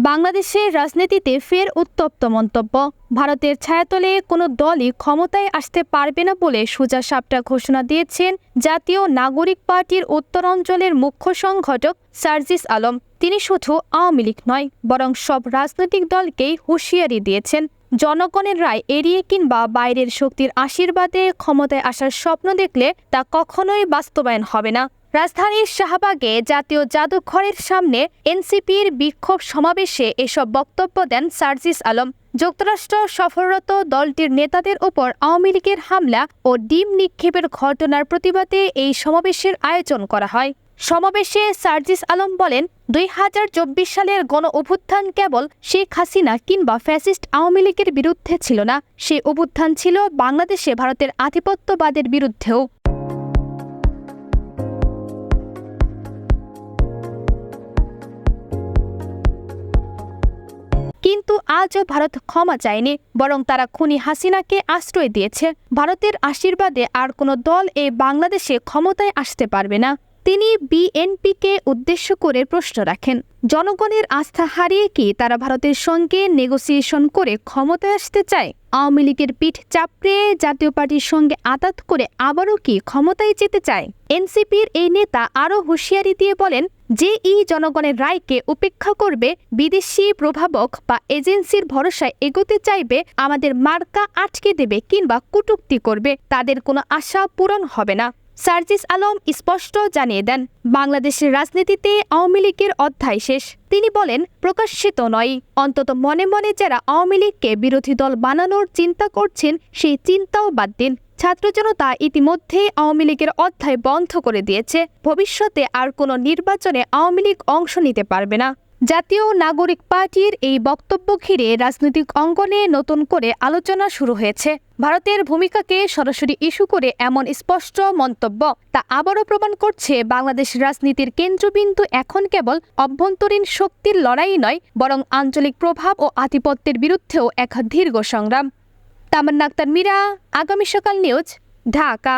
বাংলাদেশের রাজনীতিতে ফের উত্তপ্ত মন্তব্য। ভারতের ছায়াতলে কোনো দলই ক্ষমতায় আসতে পারবে না বলে সোজা সাপটা ঘোষণা দিয়েছেন জাতীয় নাগরিক পার্টির উত্তরাঞ্চলের মুখ্য সংগঠক সার্জিস আলম। তিনি শুধু আওয়ামী লীগ নয়, বরং সব রাজনৈতিক দলকেই হুঁশিয়ারি দিয়েছেন, জনগণের রায় এড়িয়ে কিংবা বাইরের শক্তির আশীর্বাদে ক্ষমতায় আসার স্বপ্ন দেখলে তা কখনোই বাস্তবায়ন হবে না। রাজধানীর শাহবাগে জাতীয় জাদুঘরের সামনে এনসিপির বিক্ষোভ সমাবেশে এসব বক্তব্য দেন সার্জিস আলম। যুক্তরাষ্ট্র সফররত দলটির নেতাদের ওপর আওয়ামী লীগের হামলা ও ডিম নিক্ষেপের ঘটনার প্রতিবাদে এই সমাবেশের আয়োজন করা হয়। সমাবেশে সার্জিস আলম বলেন, ২০২৪ সালের গণ অভ্যুত্থান কেবল শেখ হাসিনা কিংবা ফ্যাসিস্ট আওয়ামী লীগের বিরুদ্ধে ছিল না, সেই অভ্যুত্থান ছিল বাংলাদেশে ভারতের আধিপত্যবাদের বিরুদ্ধেও। কিন্তু আজও ভারত ক্ষমা চায়নি, বরং তারা খুনি হাসিনাকে আশ্রয় দিয়েছে। ভারতের আশীর্বাদে আর কোনো দল এই বাংলাদেশে ক্ষমতায় আসতে পারবে না। তিনি বিএনপিকে উদ্দেশ্য করে প্রশ্ন রাখেন, জনগণের আস্থা হারিয়ে কি তারা ভারতের সঙ্গে নেগোসিয়েশন করে ক্ষমতায় আসতে চায়? আওয়ামী লীগের পিঠ চাপড়ে জাতীয় পার্টির সঙ্গে আঁতাত করে আবারও কি ক্ষমতায় যেতে চায়? এনসিপির এই নেতা আরও হুঁশিয়ারি দিয়ে বলেন, যে জনগণের রায়কে উপেক্ষা করবে, বিদেশি প্রভাবক বা এজেন্সির ভরসায় এগোতে চাইবে, আমাদের মার্কা আটকে দেবে কিংবা কটূক্তি করবে, তাদের কোনো আশা পূরণ হবে না। সার্জিস আলম স্পষ্ট জানিয়ে দেন, বাংলাদেশের রাজনীতিতে আওয়ামী লীগের অধ্যায় শেষ। তিনি বলেন, প্রকাশ্যে তো নয়, অন্তত মনে মনে যারা আওয়ামী লীগকে বিরোধী দল বানানোর চিন্তা করছেন, সেই চিন্তাও বাদ দিন। ছাত্র জনতা ইতিমধ্যে আওয়ামী লীগের অধ্যায় বন্ধ করে দিয়েছে। ভবিষ্যতে আর কোনো নির্বাচনে আওয়ামী লীগ অংশ নিতে পারবে না। জাতীয় নাগরিক পার্টির এই বক্তব্য ঘিরে রাজনৈতিক অঙ্গনে নতুন করে আলোচনা শুরু হয়েছে। ভারতের ভূমিকাকে সরাসরি ইস্যু করে এমন স্পষ্ট মন্তব্য তা আবারও প্রমাণ করছে, বাংলাদেশ রাজনীতির কেন্দ্রবিন্দু এখন কেবল অভ্যন্তরীণ শক্তির লড়াই নয়, বরং আঞ্চলিক প্রভাব ও আধিপত্যের বিরুদ্ধেও এক দীর্ঘ সংগ্রাম। তামান্না আক্তার মীরা, আগামী সকাল নিউজ, ঢাকা।